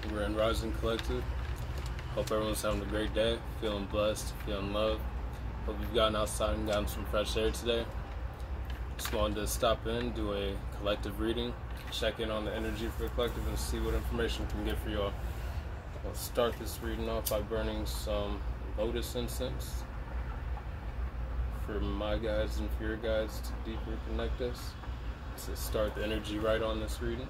Grand Rising Collective. Hope everyone's having a great day, feeling blessed, feeling loved. Hope you've gotten outside and gotten some fresh air today. Just wanted to stop in, do a collective reading, check in on the energy for the collective, and see what information we can get for y'all. I'll start this reading off by burning some lotus incense for my guides and for your guides to deeper connect us, to start the energy right on this reading.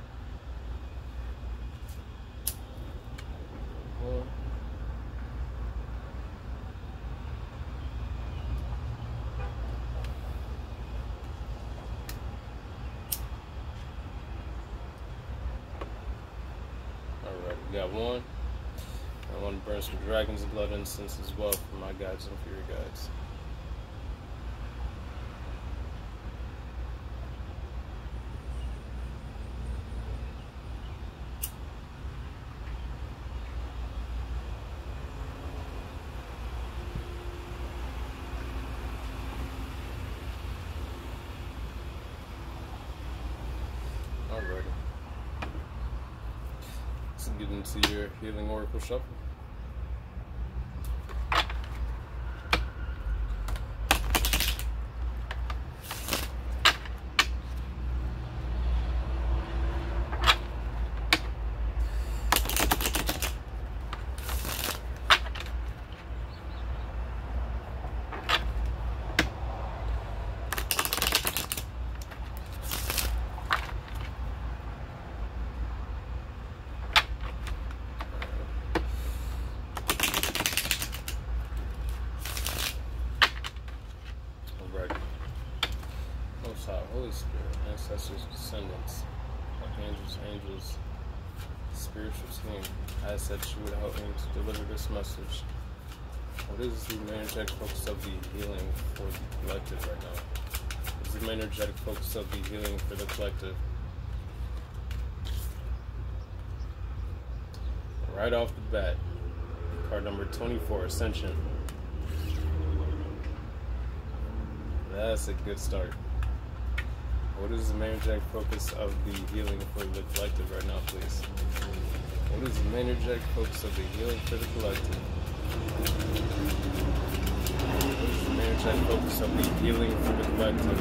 Alright, we got one. I want to burn some dragon's blood incense as well for my guides and for your guides. Alrighty. Let's get into your healing oracle shuffle. Holy Spirit, ancestors, descendants, angels, spiritual team, I ask that you would help me to deliver this message. What is the main energetic focus of the healing for the collective right now? What is the main energetic focus of the healing for the collective? Right off the bat, card number 24, Ascension. That's a good start. What is the main energetic focus of the healing for the collective right now, please? What is the main energetic focus of the healing for the collective? What is the main energetic focus of the healing for the collective?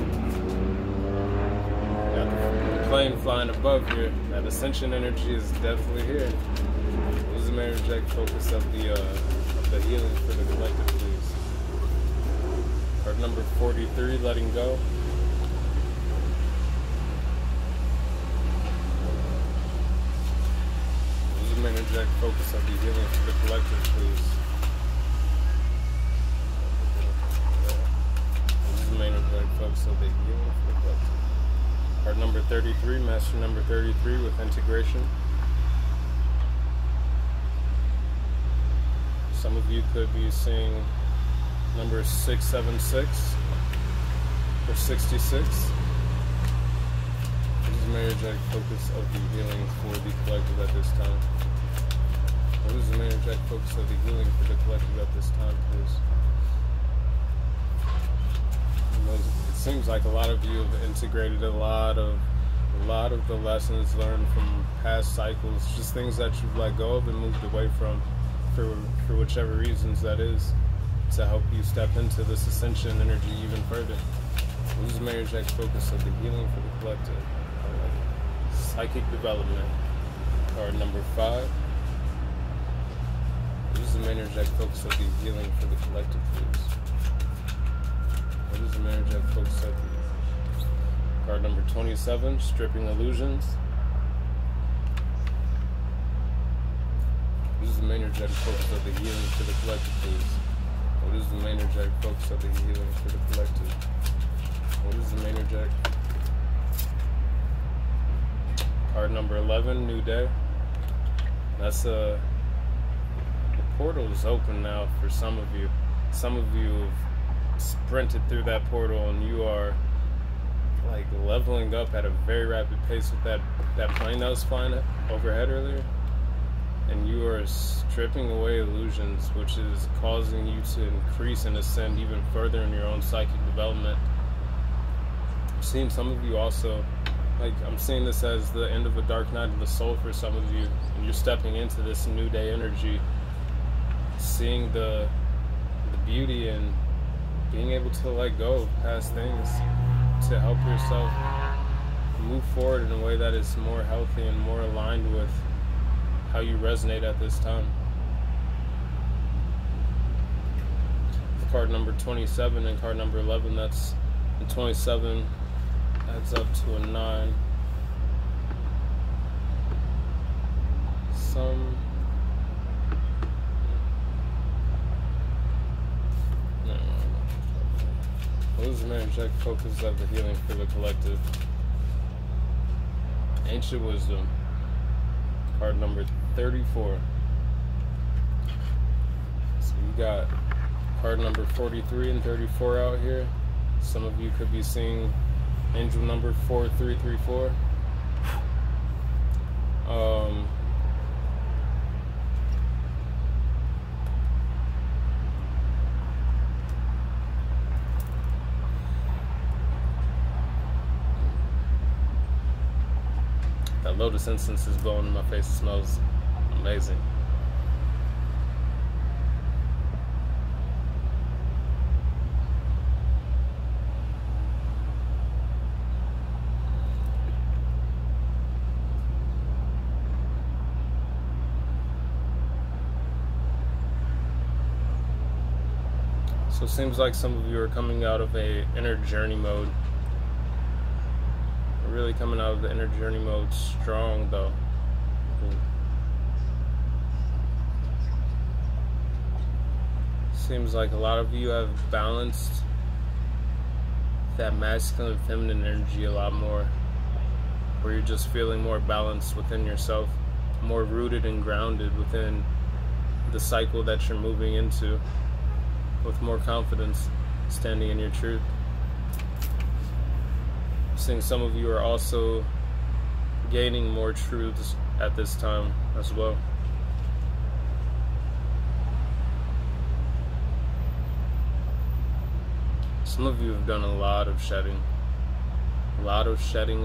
Got the plane flying above here. That Ascension energy is definitely here. What is the main energetic focus of the healing for the collective, please? Card number 43, letting go. Energetic focus of the healing for the collective, please. This is the main energetic focus of the healing for the collective. Card number 33, master number 33 with integration. Some of you could be seeing number 676 or 66. This is the main energetic focus of the healing for the collective at this time. What is the main energetic focus of the healing for the collective at this time, please? It seems like a lot of you have integrated a lot of the lessons learned from past cycles, just things that you've let go of and moved away from, for whichever reasons that is, to help you step into this ascension energy even further. What is the main energetic focus of the healing for the collective? Psychic development. Card number 5. What is the main energetic focus of the healing for the collective, please? What is the main energetic focus of the card number 27, stripping illusions? What is the main energetic focus of the healing for the collective, please? What is the main energetic focus of the healing for the collective? What is the main energetic? Card number 11, new day. That's the portal is open now for some of you. Some of you have sprinted through that portal and you are like leveling up at a very rapid pace with that plane that was flying overhead earlier. And you are stripping away illusions, which is causing you to increase and ascend even further in your own psychic development. I've seen some of you also like I'm seeing this as the end of a dark night of the soul for some of you, and you're stepping into this new day energy, seeing the beauty and being able to let go of past things to help yourself move forward in a way that is more healthy and more aligned with how you resonate at this time. Card number 27 and card number 11, that's and 27 adds up to a 9. Wisdom energetic focus of the healing for the collective. Ancient wisdom, card number 34. So you got card number 43 and 34 out here. Some of you could be seeing angel number 4334. That lotus incense is blowing in my face. It smells amazing. So it seems like some of you are coming out of a inner journey mode. Really coming out of the inner journey mode strong though. Seems like a lot of you have balanced that masculine and feminine energy a lot more, where you're just feeling more balanced within yourself, more rooted and grounded within the cycle that you're moving into, with more confidence, standing in your truth. Seeing some of you are also gaining more truths at this time as well. Some of you have done a lot of shedding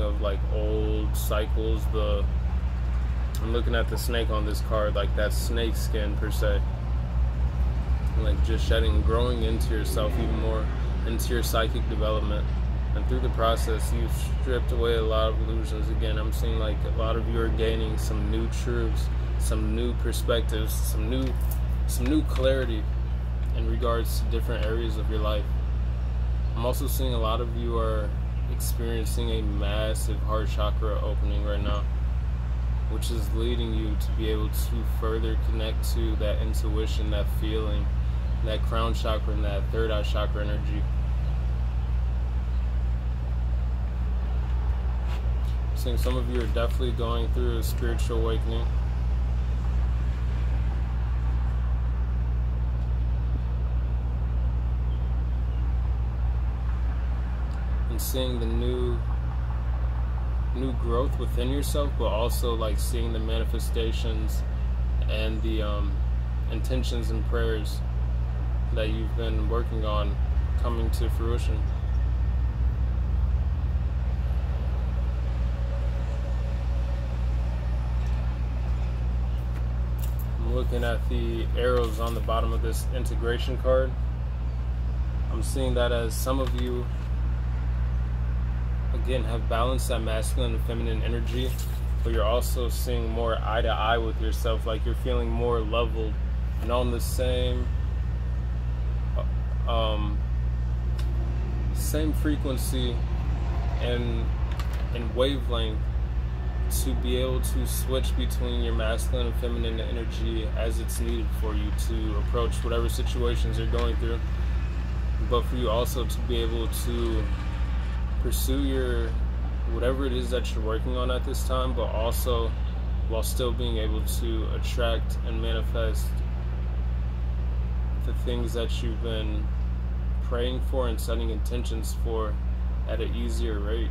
of like old cycles. I'm looking at the snake on this card, like that snake skin per se, like just shedding, growing into yourself even more, into your psychic development. And through the process, you've stripped away a lot of illusions. Again, I'm seeing like a lot of you are gaining some new truths, some new perspectives, some new clarity in regards to different areas of your life. I'm also seeing a lot of you are experiencing a massive heart chakra opening right now, which is leading you to be able to further connect to that intuition, that feeling, that crown chakra and that third eye chakra energy. Seeing some of you are definitely going through a spiritual awakening. And seeing the new growth within yourself, but also like seeing the manifestations and the intentions and prayers that you've been working on coming to fruition. Looking at the arrows on the bottom of this integration card, I'm seeing that as some of you again have balanced that masculine and feminine energy, but you're also seeing more eye to eye with yourself, like you're feeling more leveled and on the same frequency and wavelength, to be able to switch between your masculine and feminine energy as it's needed for you to approach whatever situations you're going through, but for you also to be able to pursue your whatever it is that you're working on at this time, but also while still being able to attract and manifest the things that you've been praying for and setting intentions for at an easier rate.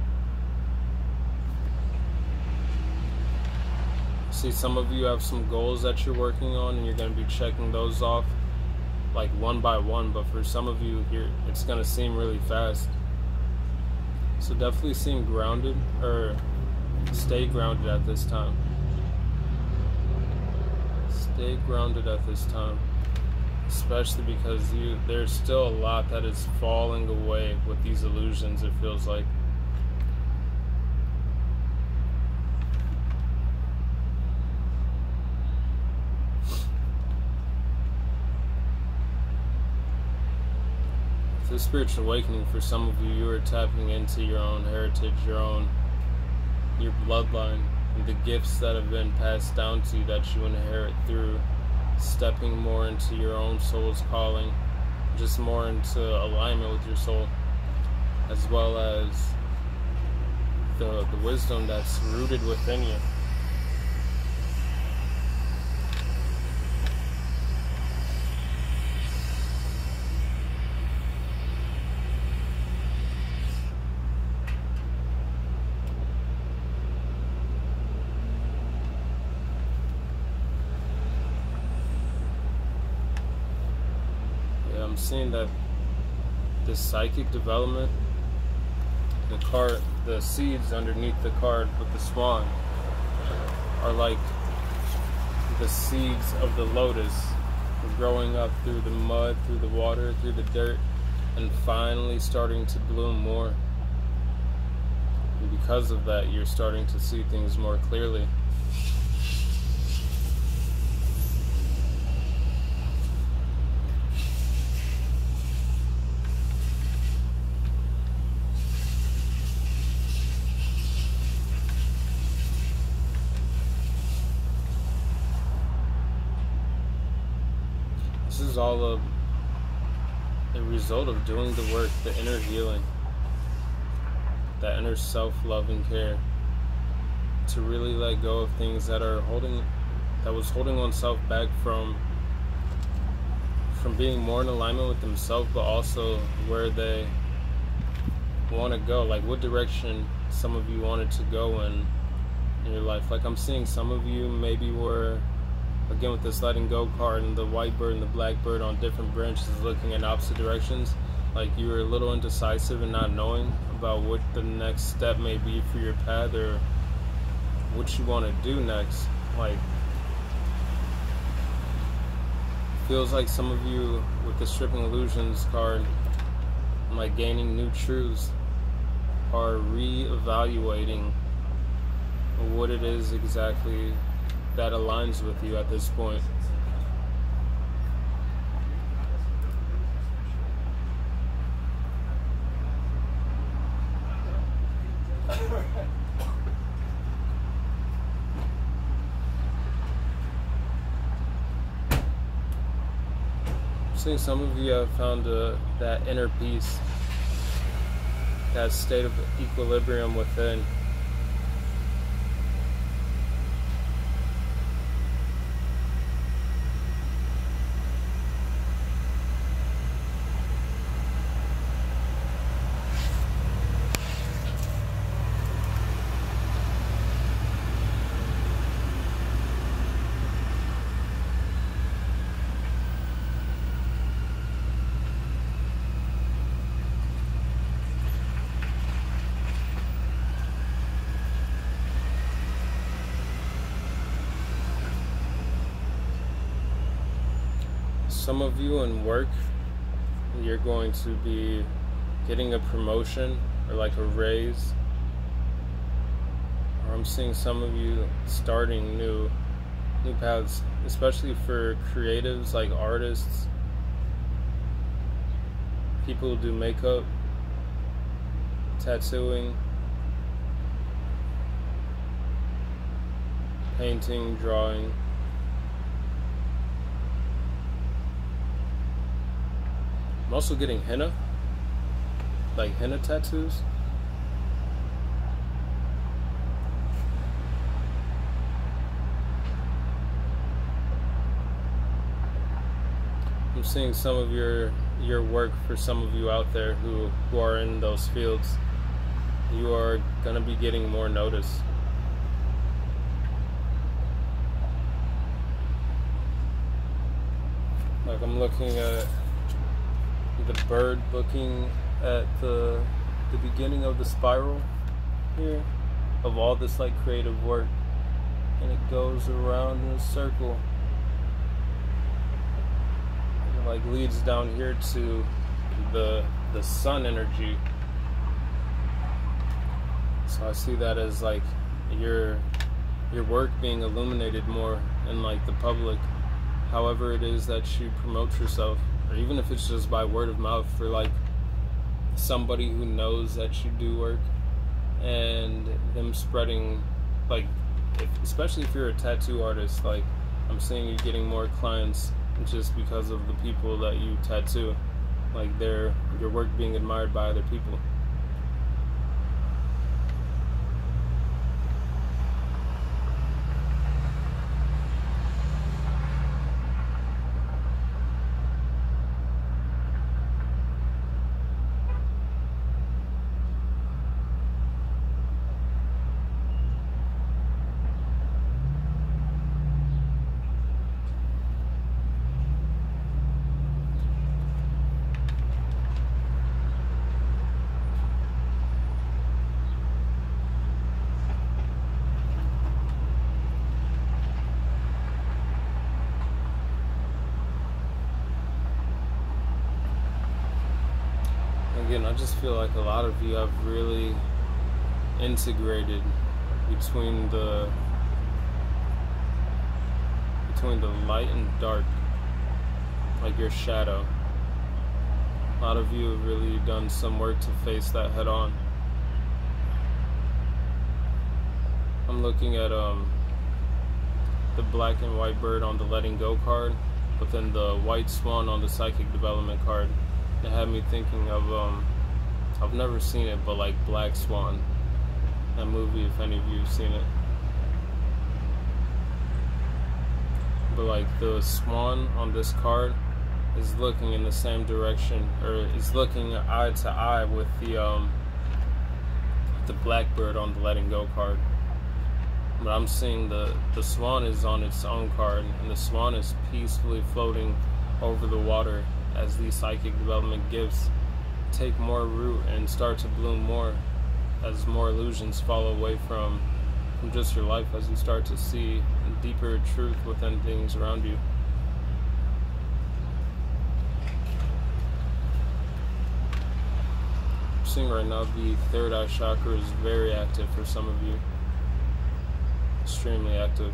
See, some of you have some goals that you're working on and you're going to be checking those off like one by one, but for some of you it's going to seem really fast. So definitely seem grounded, or Stay grounded at this time. Stay grounded at this time. Especially because there's still a lot that is falling away with these illusions, it feels like. It's a spiritual awakening for some of you. You are tapping into your own heritage, your bloodline, and the gifts that have been passed down to you that you inherit through stepping more into your own soul's calling, just more into alignment with your soul, as well as the wisdom that's rooted within you. I'm seeing that this psychic development, the seeds underneath the card with the swan are like the seeds of the lotus growing up through the mud, through the water, through the dirt, and finally starting to bloom more. And because of that, you're starting to see things more clearly. This is all a result of doing the work, the inner healing, that inner self-love and care, to really let go of things that was holding oneself back from being more in alignment with themselves, but also where they want to go, like what direction some of you wanted to go in your life. Like I'm seeing some of you maybe were, again with this letting go card and the white bird and the black bird on different branches looking in opposite directions, like you were a little indecisive and not knowing about what the next step may be for your path or what you want to do next. Like feels like some of you with the stripping illusions card, like gaining new truths, are re-evaluating what it is exactly that aligns with you at this point. I'm seeing some of you have found that inner peace, that state of equilibrium within. Some of you in work, you're going to be getting a promotion or like a raise. Or I'm seeing some of you starting new paths, especially for creatives like artists, people who do makeup, tattooing, painting, drawing. I'm also getting henna, like henna tattoos. I'm seeing some of your work for some of you out there who are in those fields. You are going to be getting more notice. Like I'm looking at the bird looking at the beginning of the spiral here, of all this like creative work, and it goes around in a circle. And it like leads down here to the sun energy. So I see that as like your work being illuminated more in like the public, however it is that you promote yourself, or even if it's just by word of mouth for like somebody who knows that you do work, and them spreading, like, especially if you're a tattoo artist, like I'm seeing you getting more clients just because of the people that you tattoo, like your work being admired by other people. Again, I just feel like a lot of you have really integrated between the light and dark, like your shadow. A lot of you have really done some work to face that head on. I'm looking at the black and white bird on the letting go card, but then the white swan on the psychic development card. It had me thinking of I've never seen it, but like Black Swan, that movie, if any of you have seen it. But like the swan on this card is looking in the same direction, or is looking eye to eye with the blackbird on the letting go card. But I'm seeing the swan is on its own card, and the swan is peacefully floating over the water as these psychic development gifts take more root and start to bloom more, as more illusions fall away from just your life, as you start to see deeper truth within things around you. I'm seeing right now the third eye chakra is very active for some of you, extremely active.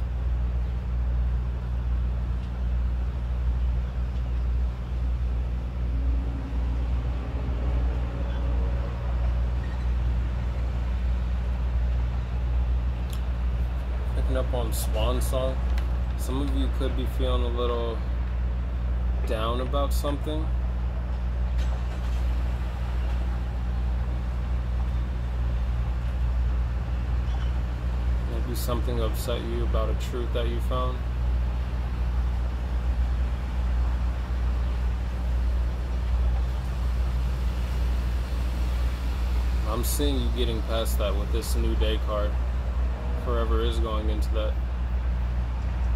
Up on Swan Song, some of you could be feeling a little down about something. Maybe something upset you about a truth that you found. I'm seeing you getting past that with this New Day card. Forever is going into that.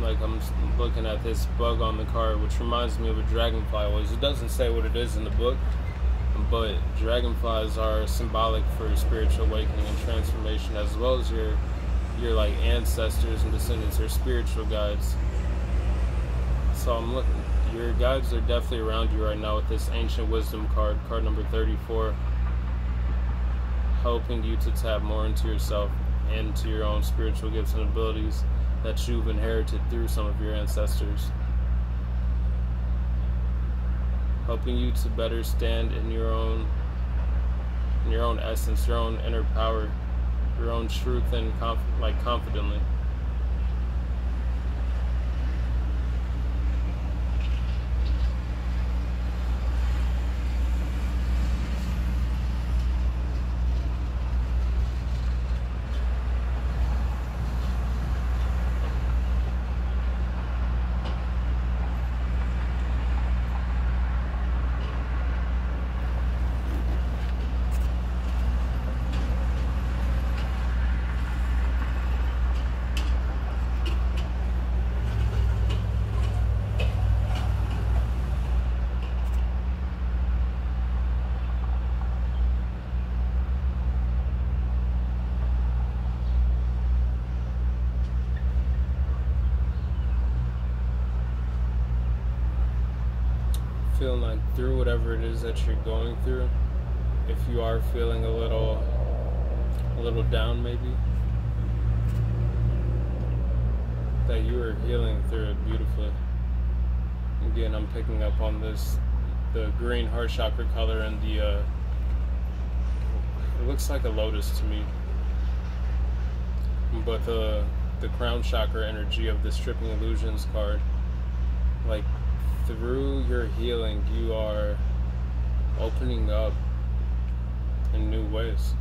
Like, I'm looking at this bug on the card, which reminds me of a dragonfly always. It doesn't say what it is in the book, but dragonflies are symbolic for spiritual awakening and transformation, as well as your like ancestors and descendants, your spiritual guides. So I'm looking, your guides are definitely around you right now with this ancient wisdom card, card number 34, helping you to tap more into yourself and to your own spiritual gifts and abilities that you've inherited through some of your ancestors. Helping you to better stand in your own essence, your own inner power, your own truth, and confidently. feeling like through whatever it is that you're going through, if you are feeling a little down maybe, that you are healing through it beautifully. Again, I'm picking up on this, the green heart chakra color and the, it looks like a lotus to me, but the crown chakra energy of the Stripping Illusions card, like through your healing, you are opening up in new ways.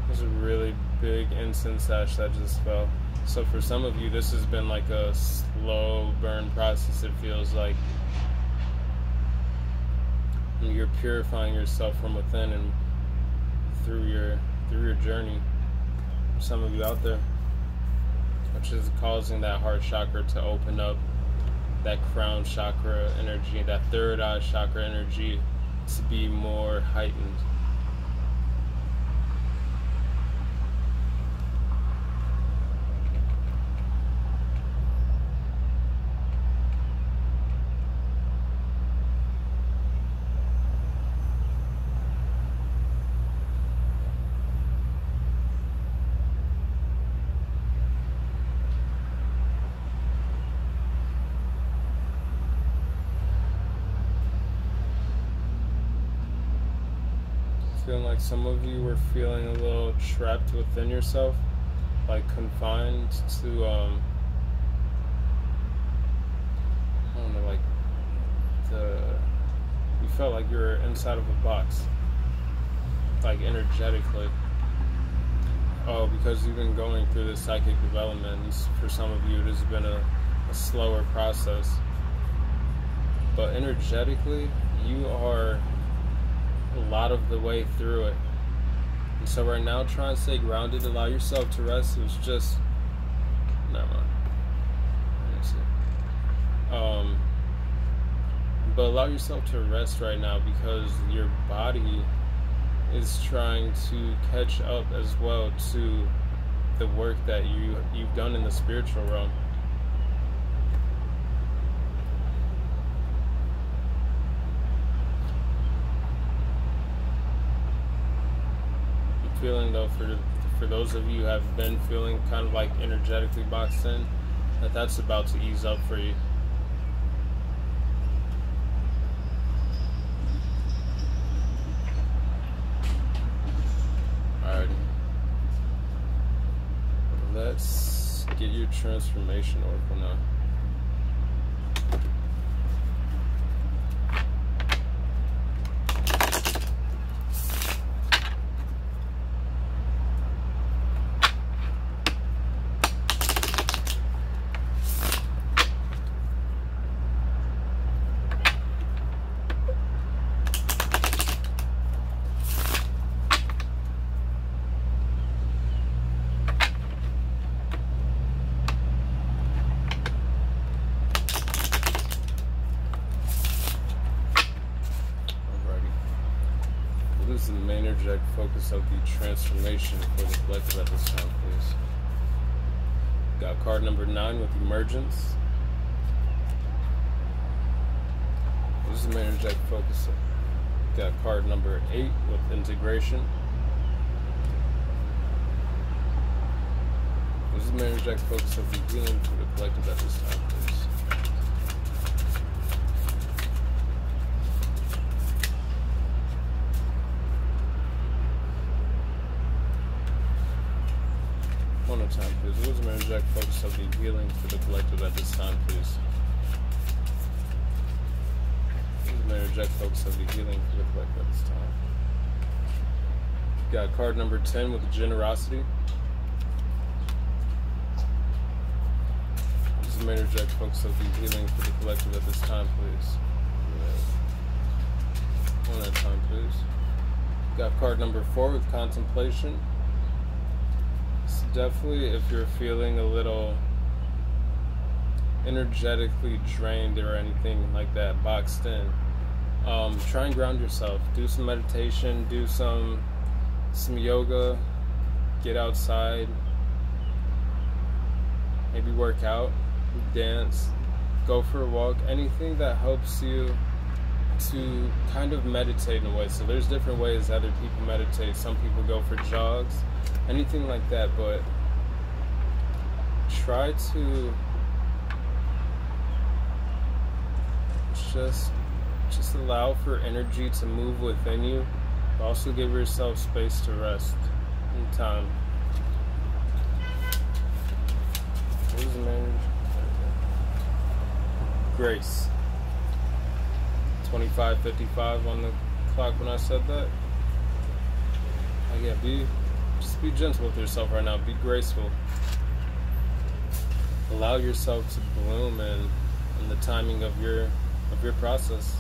There's a really big incense ash that just fell. So for some of you, this has been like a slow burn process. It feels like you're purifying yourself from within and through your journey. Some of you out there, which is causing that heart chakra to open up, that crown chakra energy, that third eye chakra energy to be more heightened. Feeling like some of you were feeling a little trapped within yourself, like confined to, I don't know, like you felt like you were inside of a box, like energetically. Oh, because you've been going through this psychic development. For some of you, it has been a slower process. But energetically, you are a lot of the way through it. And so right now, try and stay grounded, allow yourself to rest. It was just, never mind. Let me see. But allow yourself to rest right now, because your body is trying to catch up as well to the work that you've done in the spiritual realm. Feeling though, for those of you who have been feeling kind of like energetically boxed in, that's about to ease up for you. Alrighty, let's get your transformation oracle now. This is the main energetic focus of the transformation for the collective at this time, please. Got card number 9 with Emergence. This is the main energetic focus. Got card number 8 with Integration. This is the main energetic focus of the healing for the collective at this time, please. One more time, please. What is the energetic focus of the healing for the collective at this time, please? What is the energetic focus of the healing for the collective at this time? Got card number 10 with Generosity. What is the energetic focus of the healing for the collective at this time, please? One more time, please. Got card number 4 with Contemplation. definitely, if you're feeling a little energetically drained or anything like that, boxed in, try and ground yourself. Do some meditation, do some yoga, get outside, maybe work out, dance, go for a walk, anything that helps you to kind of meditate in a way. So there's different ways other people meditate. Some people go for jogs, anything like that, but try to just allow for energy to move within you, but also give yourself space to rest and time. What is the name? Grace. 25:55 on the clock when I said that. Yeah, just be gentle with yourself right now. Be graceful. Allow yourself to bloom in the timing of your process.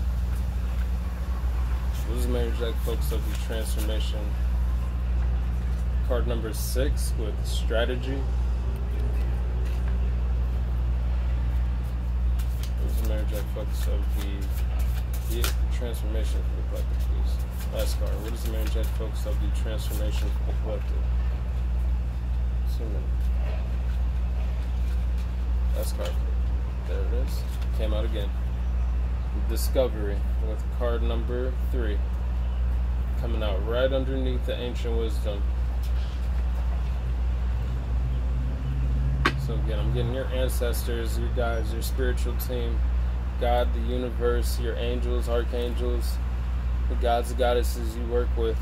This is Mary Jack, folks, of the transformation. Card number 6 with strategy. This is Mary Jack, folks, of the transformation for the collective, please. Last card. What is the Mary Jack, folks, of the transformation for the collective? Last card. There it is. Came out again. Discovery with card number 3 coming out right underneath the ancient wisdom. So again, I'm getting your ancestors, your guides, your spiritual team, God, the universe, your angels, archangels, the gods and goddesses you work with.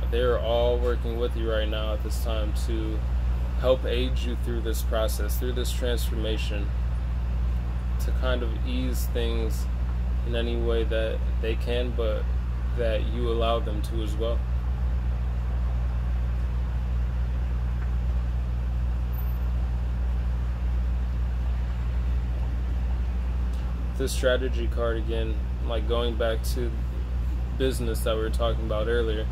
They're all working with you right now at this time to help aid you through this process, through this transformation, to kind of ease things in any way that they can, but that you allow them to as well. This strategy card again, like going back to business that we were talking about earlier,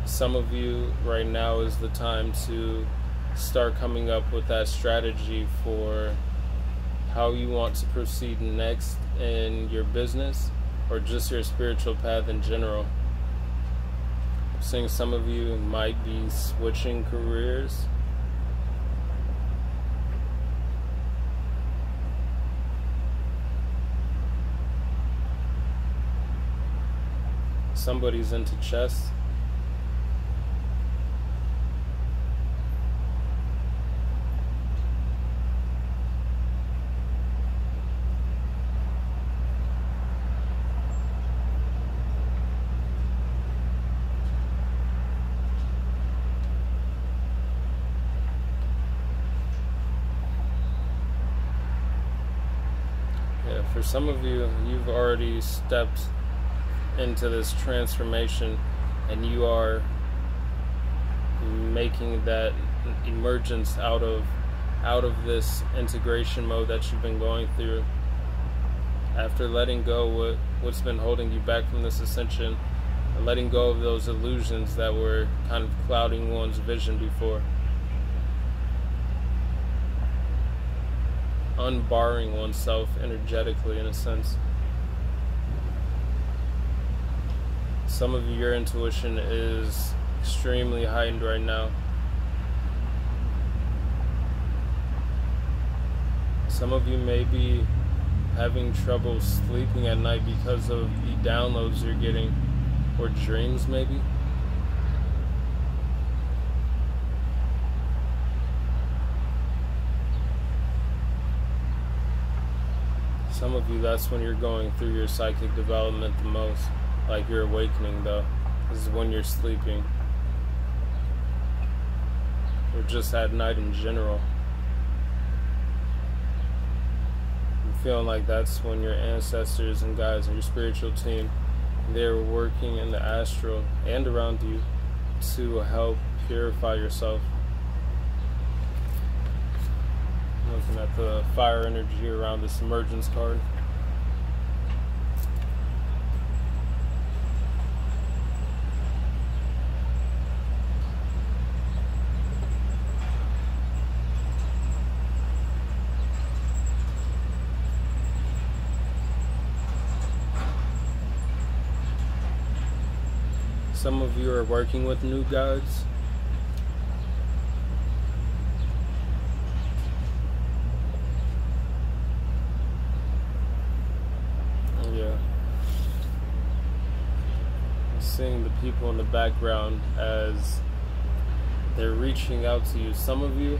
some of you right now is the time to start coming up with that strategy for how you want to proceed next in your business or just your spiritual path in general. I'm seeing some of you might be switching careers. Somebody's into chess. For some of you, you've already stepped into this transformation and you are making that emergence out of this integration mode that you've been going through. After letting go what's been holding you back from this ascension, and letting go of those illusions that were kind of clouding one's vision before. Unbarring oneself energetically, in a sense. Some of you, your intuition is extremely heightened right now. Some of you may be having trouble sleeping at night because of the downloads you're getting, or dreams maybe. Some of you, that's when you're going through your psychic development the most. Like you're awakening though. This is when you're sleeping. Or just at night in general. I'm feeling like that's when your ancestors and guides and your spiritual team, they're working in the astral and around you to help purify yourself. Looking at the fire energy around this Emergence card. Some of you are working with new guides. Yeah. I'm seeing the people in the background as they're reaching out to you. Some of you,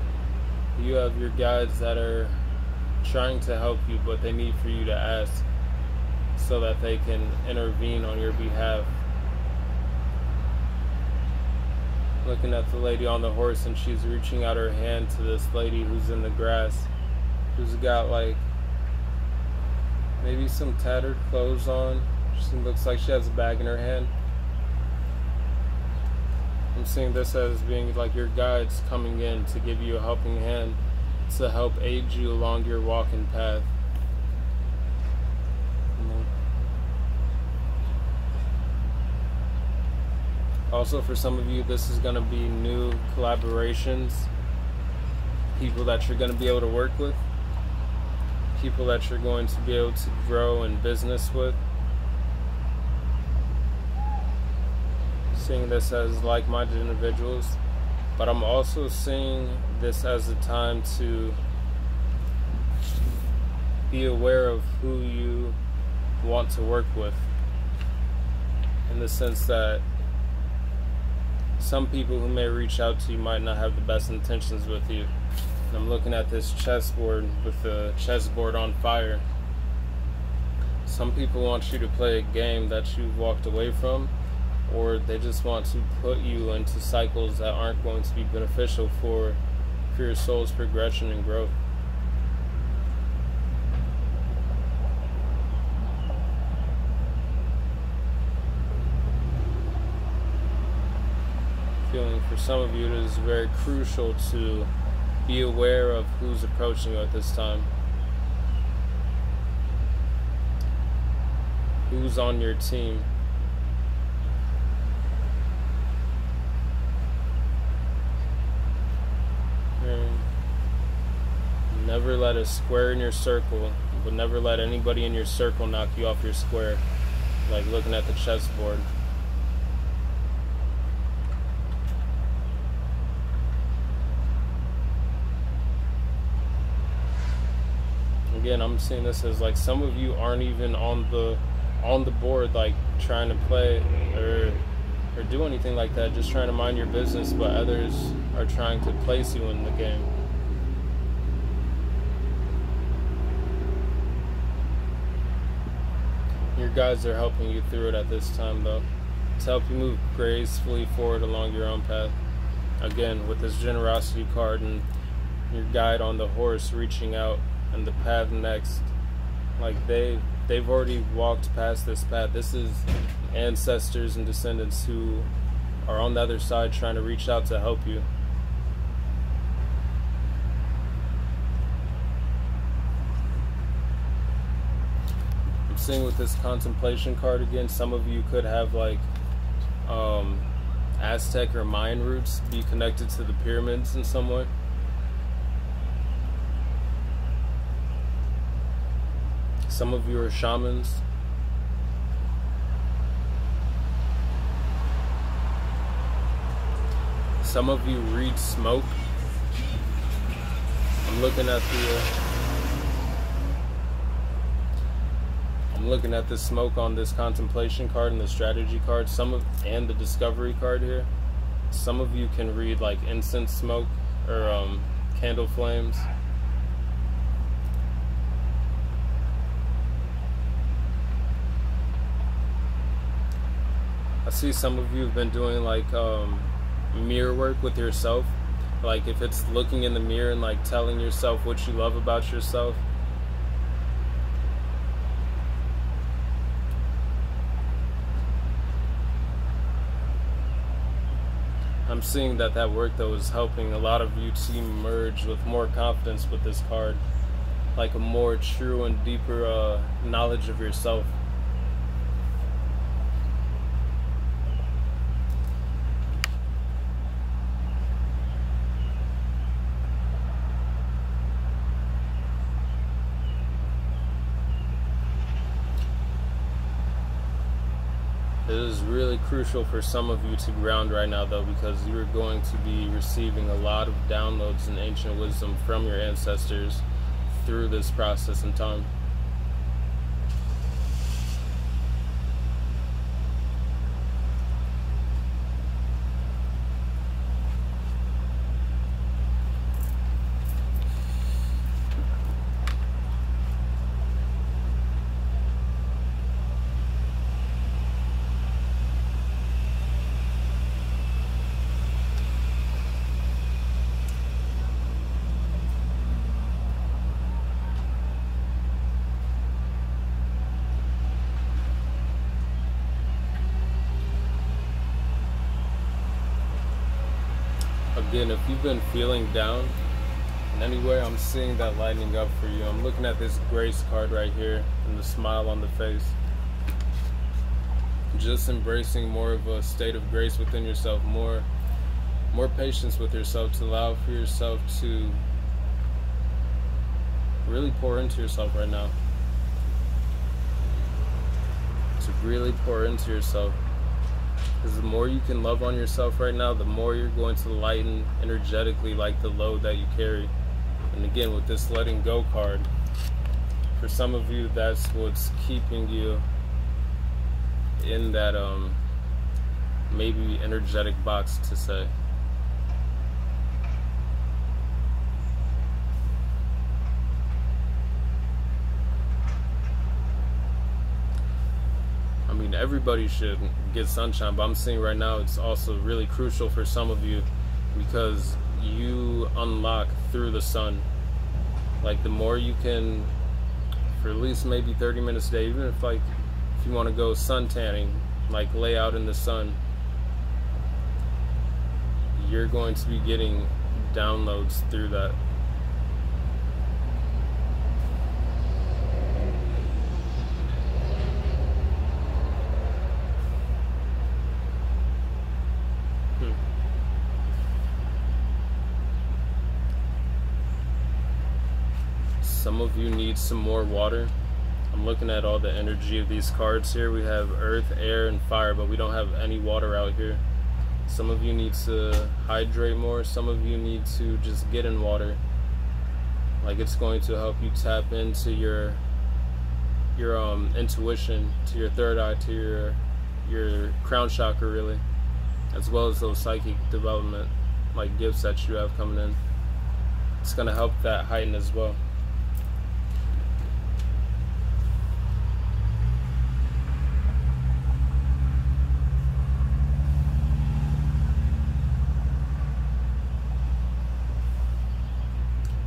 you have your guides that are trying to help you, but they need for you to ask so that they can intervene on your behalf. Looking at the lady on the horse, and she's reaching out her hand to this lady who's in the grass, who's got like maybe some tattered clothes on. She looks like she has a bag in her hand. I'm seeing this as being like your guides coming in to give you a helping hand, to help aid you along your walking path. Also, for some of you, this is going to be new collaborations, people that you're going to be able to work with, people that you're going to be able to grow in business with. Seeing this as like-minded individuals, but I'm also seeing this as a time to be aware of who you want to work with, in the sense that some people who may reach out to you might not have the best intentions with you. And I'm looking at this chessboard with the chessboard on fire. Some people want you to play a game that you've walked away from, or they just want to put you into cycles that aren't going to be beneficial for your soul's progression and growth. Feeling for some of you, it is very crucial to be aware of who's approaching you at this time. Who's on your team. Never let a square in your circle, but never let anybody in your circle knock you off your square. Like looking at the chessboard. Again, I'm seeing this as like some of you aren't even on the board, like trying to play or do anything like that, just trying to mind your business, but others are trying to place you in the game. Your guides are helping you through it at this time, though, to help you move gracefully forward along your own path. Again, with this generosity card and your guide on the horse reaching out and the path next, like they've already walked past this path. This is ancestors and descendants who are on the other side trying to reach out to help you. I'm seeing with this contemplation card again, some of you could have like Aztec or Mayan roots, be connected to the pyramids in some way. Some of you are shamans. Some of you read smoke. I'm looking at the smoke on this contemplation card and the strategy card. And the discovery card here. Some of you can read like incense smoke or candle flames. I see some of you have been doing like mirror work with yourself. Like if it's looking in the mirror and like telling yourself what you love about yourself. I'm seeing that work though is helping a lot of you to emerge with more confidence with this card. Like a more true and deeper knowledge of yourself. It is really crucial for some of you to ground right now, though, because you're going to be receiving a lot of downloads and ancient wisdom from your ancestors through this process in time. Again, if you've been feeling down in any way, I'm seeing that lighting up for you. I'm looking at this grace card right here and the smile on the face. Just embracing more of a state of grace within yourself, more patience with yourself, to allow for yourself to really pour into yourself right now. To really pour into yourself. Because the more you can love on yourself right now, the more you're going to lighten energetically like the load that you carry. And again, with this letting go card, for some of you, that's what's keeping you in that maybe energetic box, to say. I mean, everybody should get sunshine, but I'm seeing right now it's also really crucial for some of you because you unlock through the sun. Like, the more you can, for at least maybe 30 minutes a day, even if you want to go sun tanning, like lay out in the sun, you're going to be getting downloads through that. Some of you need some more water. I'm looking at all the energy of these cards here. We have earth, air, and fire, but we don't have any water out here. Some of you need to hydrate more. Some of you need to just get in water. Like, it's going to help you tap into your intuition, to your third eye, to your crown chakra, really, as well as those psychic development like gifts that you have coming in. It's going to help that heighten as well.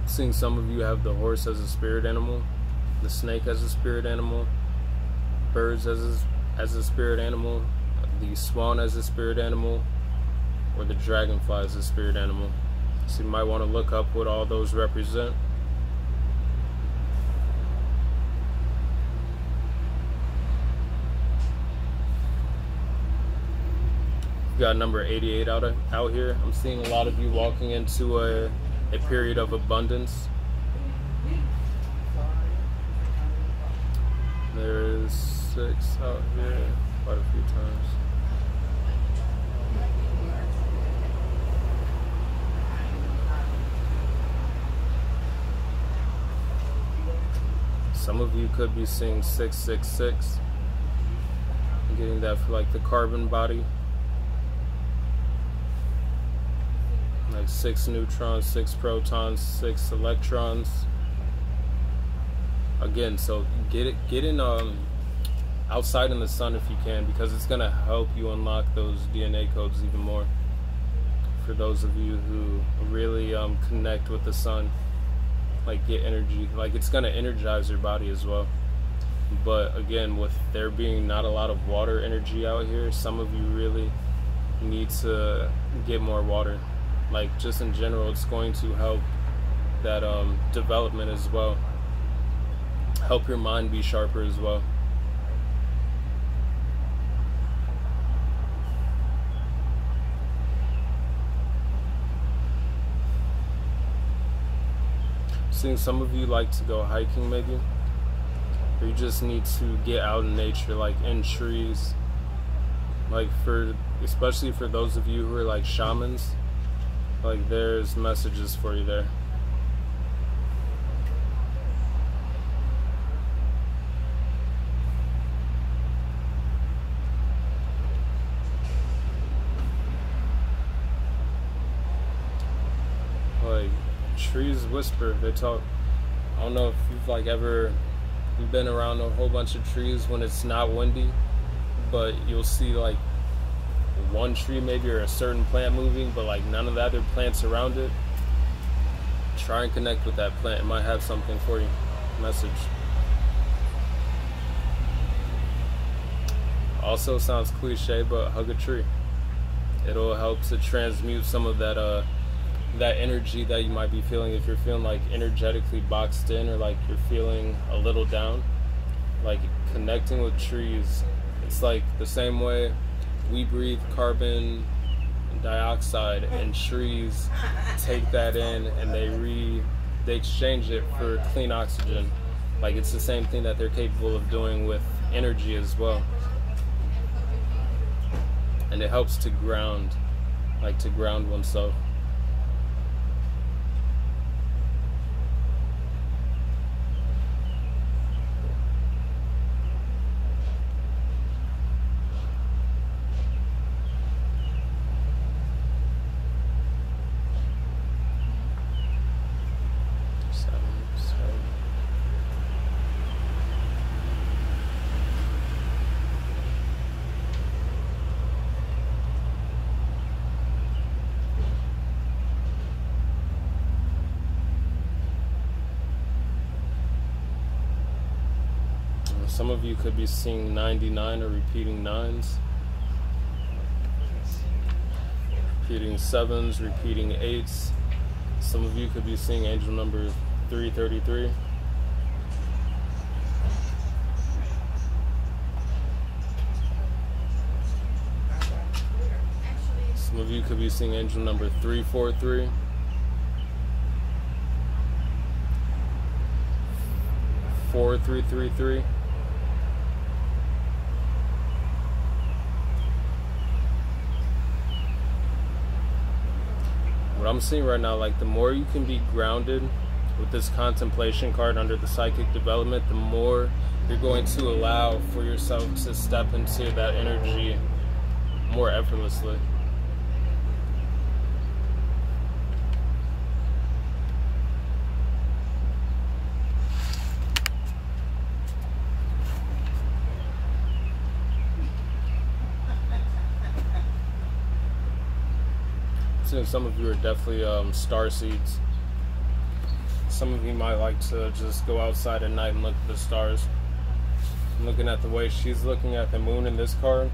Seeing some of you have the horse as a spirit animal, the snake as a spirit animal, birds as a spirit animal, the swan as a spirit animal, or the dragonfly as a spirit animal. So you might want to look up what all those represent. We've got number 88 out here. I'm seeing a lot of you walking into a period of abundance. There's 6 out here, quite a few times. Some of you could be seeing 666. I'm getting that for like the carbon body. Like 6 neutrons, 6 protons, 6 electrons. Again, so get in outside in the sun if you can, because it's gonna help you unlock those DNA codes even more. For those of you who really connect with the sun, like get energy, like it's gonna energize your body as well. But again, with there being not a lot of water energy out here, some of you really need to get more water. Like, just in general, it's going to help that development as well. Help your mind be sharper as well. Seeing some of you like to go hiking maybe, or you just need to get out in nature, like in trees, Like especially for those of you who are like shamans, like there's messages for you there. Like trees whisper, they talk. I don't know if you've like ever been around a whole bunch of trees when it's not windy, but you'll see like one tree maybe or a certain plant moving, but like none of the other plants around it. Try and connect with that plant. It might have something for you. Message. Also sounds cliche, but hug a tree. It'll help to transmute some of that that energy that you might be feeling. If you're feeling like energetically boxed in, or like you're feeling a little down, like connecting with trees, it's like the same way we breathe carbon dioxide, and trees take that in and they exchange it for clean oxygen. Like it's the same thing that they're capable of doing with energy as well. And it helps to ground, like to ground oneself. Some of you could be seeing 99 or repeating 9s, repeating 7s, repeating 8s. Some of you could be seeing angel number 333. Some of you could be seeing angel number 343. 4333. What I'm seeing right now, like the more you can be grounded with this contemplation card under the psychic development, the more you're going to allow for yourself to step into that energy more effortlessly. Some of you are definitely star seeds. Some of you might like to just go outside at night and look at the stars. I'm looking at the way she's looking at the moon in this card,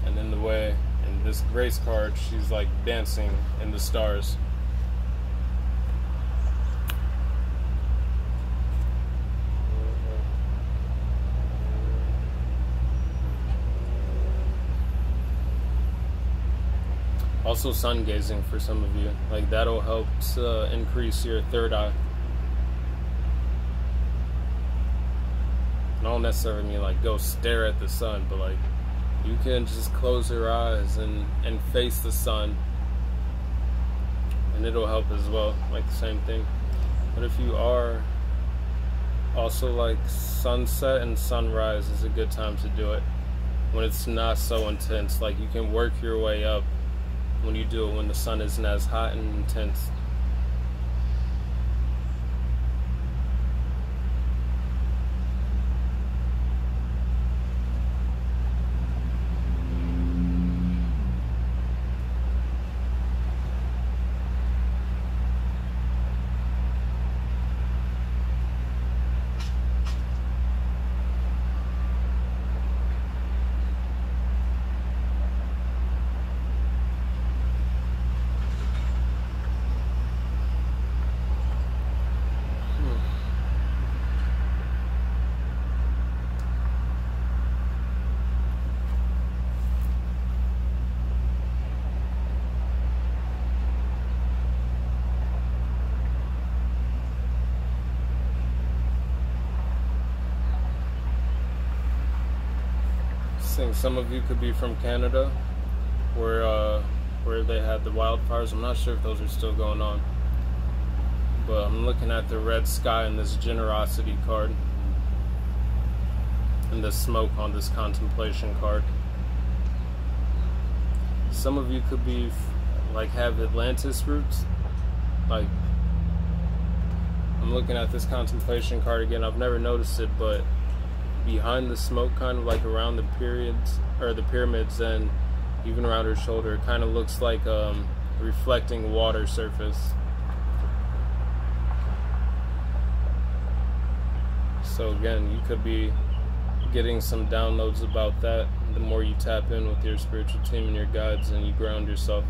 and then the way in this Grace card she's like dancing in the stars. Also sun gazing for some of you, like that'll help to increase your third eye. I don't necessarily mean like go stare at the sun, but like you can just close your eyes and face the sun, and it'll help as well, like the same thing. But if you are also like sunset and sunrise is a good time to do it when it's not so intense. Like you can work your way up when you do it when the sun isn't as hot and intense. think some of you could be from Canada, where they had the wildfires. I'm not sure if those are still going on, but I'm looking at the red sky in this generosity card and the smoke on this contemplation card. Some of you could be like have Atlantis roots. Like, I'm looking at this contemplation card again. I've never noticed it, but behind the smoke, kind of like around the pyramids, and even around her shoulder, it kind of looks like reflecting water surface. So again, you could be getting some downloads about that the more you tap in with your spiritual team and your guides and you ground yourself.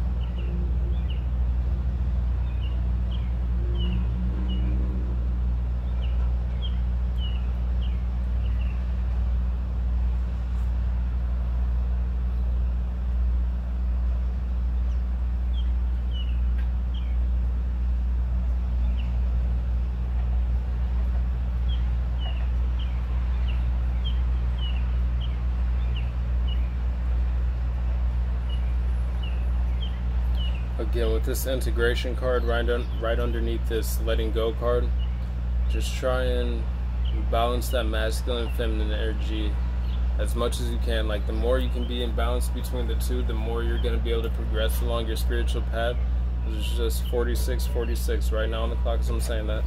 Again, with this integration card right underneath this letting go card, just try and balance that masculine and feminine energy as much as you can. Like, the more you can be in balance between the two, the more you're going to be able to progress along your spiritual path. It's just 46 right now on the clock as I'm saying that.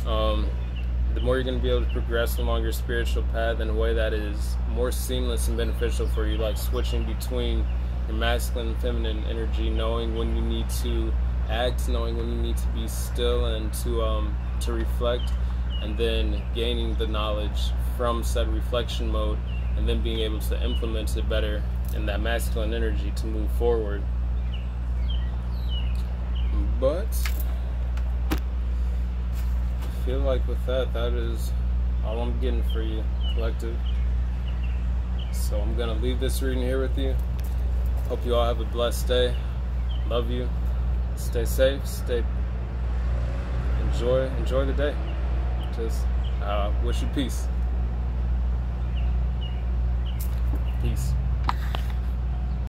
The more you're going to be able to progress along your spiritual path in a way that is more seamless and beneficial for you, like switching between your masculine and feminine energy, knowing when you need to act, knowing when you need to be still and to reflect, and then gaining the knowledge from said reflection mode, and then being able to implement it better in that masculine energy to move forward. But I feel like with that is all I'm getting for you, collective. So I'm gonna leave this reading here with you. Hope you all have a blessed day. Love you. Stay safe. Enjoy the day. Just wish you peace. Peace.